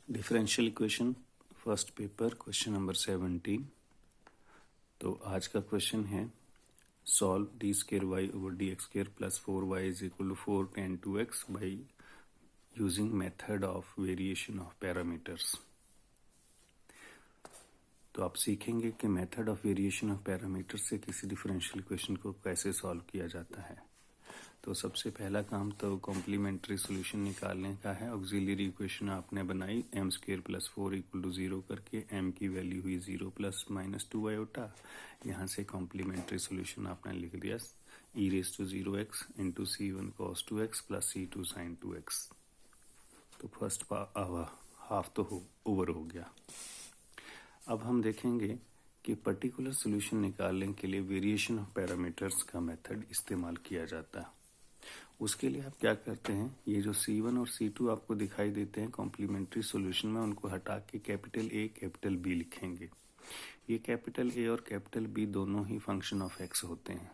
Differential equation first paper question number 17। तो आज का क्वेश्चन है solve d square y over d x square plus 4y is equal to 4 tan 2x by using method of variation of parameters. तो आप सीखेंगे कि method of variation of parameters से किसी डिफरेंशियल इक्वेशन को कैसे सॉल्व किया जाता है। तो सबसे पहला काम तो कॉम्प्लीमेंट्री सॉल्यूशन निकालने का है। ऑक्सिलरी इक्वेशन आपने बनाई m square plus 4 equal to 0 करके, एम की वैल्यू हुई 0 प्लस माइनस 2 आयोटा। यहाँ से कॉम्प्लीमेंट्री सॉल्यूशन आपने लिख दिया e raise to 0x into C1 cos 2x plus C2 sin 2x। तो फर्स्ट हाफ तो ओवर हो गया। अब हम देखेंगे कि पर्टिकुलर सॉल्यूशन निकालने के लिए वेरिएशन ऑफ पैरामीटर्स का मेथड इस्तेमाल किया जाता है। उसके लिए आप क्या करते हैं, ये जो C1 और C2 आपको दिखाई देते हैं कॉम्प्लीमेंट्री सॉल्यूशन में, उनको हटा के कैपिटल A कैपिटल B लिखेंगे। ये कैपिटल A और कैपिटल B दोनों ही फंक्शन ऑफ x होते हैं,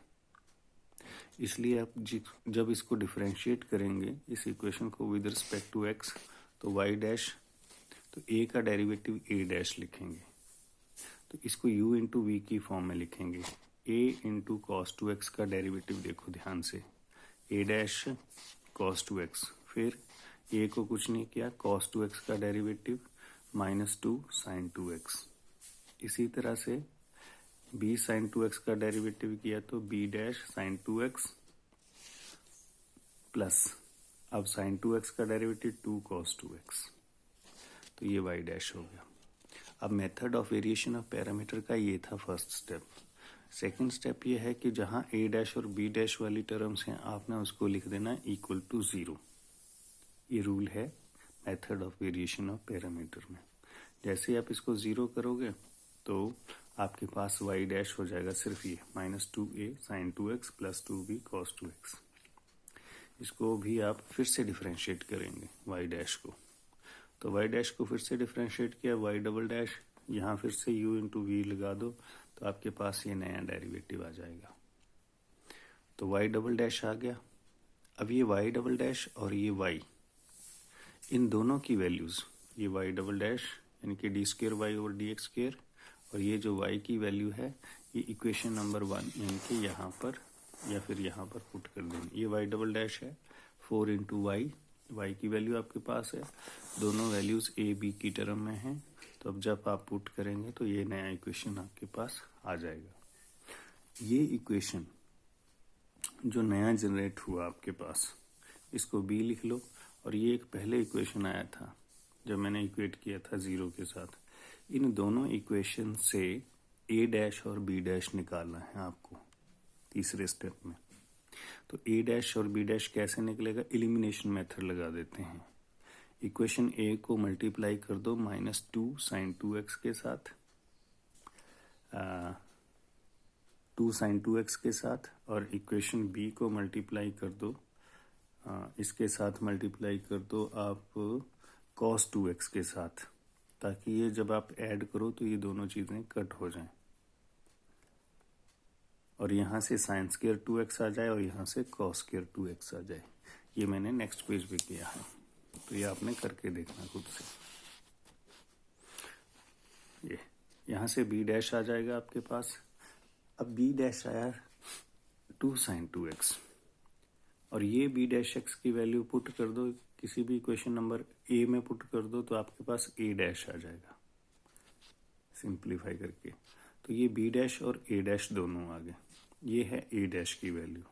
इसलिए आप जब इसको डिफरेंशिएट करेंगे इस इक्वेशन को विद रिस्पेक्ट टू x, तो y डैश, तो a का डेरिवेटिव a डैश लिखेंगे। तो इसको u इंटू v की फॉर्म में लिखेंगे। a इंटू कॉस 2x का डेरिवेटिव देखो ध्यान से, a डैश cos 2x, फिर a को कुछ नहीं किया, cos 2x का डेरिवेटिव माइनस 2 sin 2x। इसी तरह से b sin 2x का डेरिवेटिव किया तो b dash sin 2x plus अब sin 2x का डेरिवेटिव 2 cos 2x, तो ये y डैश हो गया। अब method of variation of parameter का ये था फर्स्ट स्टेप। सेकंड स्टेप ये है कि जहां a डैश और b डैश वाली टर्म्स हैं आपने उसको लिख देना इक्वल टू 0। ये रूल है method of variation of parameter में। जैसे ही आप इसको 0 करोगे तो आपके पास y डैश हो जाएगा सिर्फ ये minus 2a sin 2x plus 2b cos 2x। इसको भी आप फिर से डिफरेंशिएट करेंगे y डैश को, तो y डैश को फिर से डिफरेंशिएट किया, y डबल डैश, यहाँ फिर से u इंटू वी लगा दो तो आपके पास ये नया डेरिवेटिव आ जाएगा। तो y डबल डैश आ गया। अब ये y डबल डैश और ये y, इन दोनों की वैल्यूज, ये y डबल डैश यानी कि d square y over d x square, और ये जो y की वैल्यू है ये इक्वेशन नंबर 1 यानी कि यहाँ पर या फिर यहाँ पर पुट कर देंगे। ये y डबल डैश है 4 इंटू वाई, y की वैल्यू आपके पास है, दोनों वैल्यूज a b की टर्म में हैं। तो अब जब आप पुट करेंगे तो ये नया इक्वेशन आपके पास आ जाएगा। ये इक्वेशन जो नया जनरेट हुआ आपके पास, इसको b लिख लो, और ये एक पहले इक्वेशन आया था जब मैंने इक्वेट किया था 0 के साथ। इन दोनों इक्वेशन से a डैश और b डैश निकालना है आपको तीसरे स्टेप में। तो a डैश और b डैश कैसे निकलेगा, एलिमिनेशन मेथड लगा देते हैं। इक्वेशन a को मल्टीप्लाई कर दो माइनस 2 sin 2x के साथ, 2 sin 2x के साथ, और इक्वेशन b को मल्टीप्लाई कर दो, इसके साथ मल्टीप्लाई कर दो आप cos 2x के साथ, ताकि ये जब आप ऐड करो तो ये दोनों चीज़ें कट हो जाएं, और यहाँ से sin स्क्वायर 2x आ जाए और यहाँ से cos स्क्वायर 2x आ जाए। ये मैंने नेक्स्ट पेज पे किया है, तो ये आपने करके देखना खुद से। ये यहाँ से b डैश आ जाएगा आपके पास। अब b डैश आया 2 sin 2x, और ये b डैश x की वैल्यू पुट कर दो किसी भी इक्वेशन नंबर a में पुट कर दो तो आपके पास a डैश आ जाएगा सिंप्लीफाई करके। तो ये b डैश और a डैश दोनों आ गए। ये है a डैश की वैल्यू।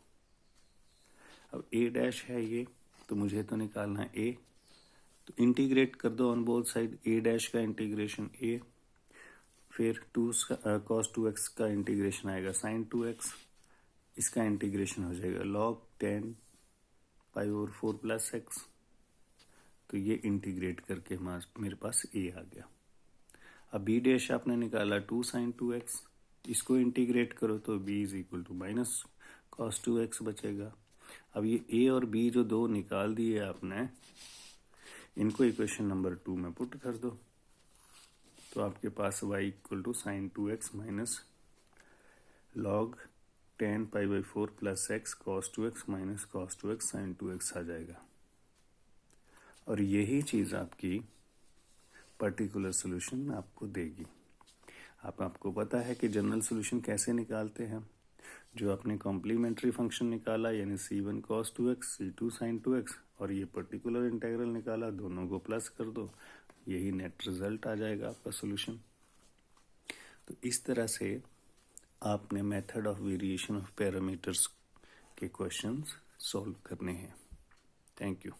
अब a डैश है ये, तो मुझे तो निकालना है a, तो इंटीग्रेट कर दो on both side. a dash का इंटीग्रेशन a, फिर 2 cos 2x का इंटीग्रेशन आएगा sin 2x, इसका इंटीग्रेशन हो जाएगा log 10 pi over 4 plus x। तो ये इंटीग्रेट करके मेरे पास a आ गया। अब b डैश आपने निकाला 2 sin 2x, इसको इंटीग्रेट करो तो b is equal to minus cos 2x बचेगा। अब ये a और b जो दो निकाल दिए आपने, इनको इक्वेशन नंबर 2 में पुट कर दो, तो आपके पास y equal to sine 2x minus log 10 pi by 4 plus x cos 2x minus cos 2x sin 2x आ जाएगा। और यही चीज़ आपकी पर्टिकुलर सोल्यूशन आपको देगी। आपको पता है कि जनरल सोल्यूशन कैसे निकालते हैं। जो आपने कॉम्प्लीमेंट्री फंक्शन निकाला यानी c1 cos 2x c2 sin 2x और ये पर्टिकुलर इंटीग्रल निकाला, दोनों को प्लस कर दो, यही नेट रिजल्ट आ जाएगा आपका सोल्यूशन। तो इस तरह से आपने method of variation of parameters के क्वेश्चंस सॉल्व करने हैं। Thank you.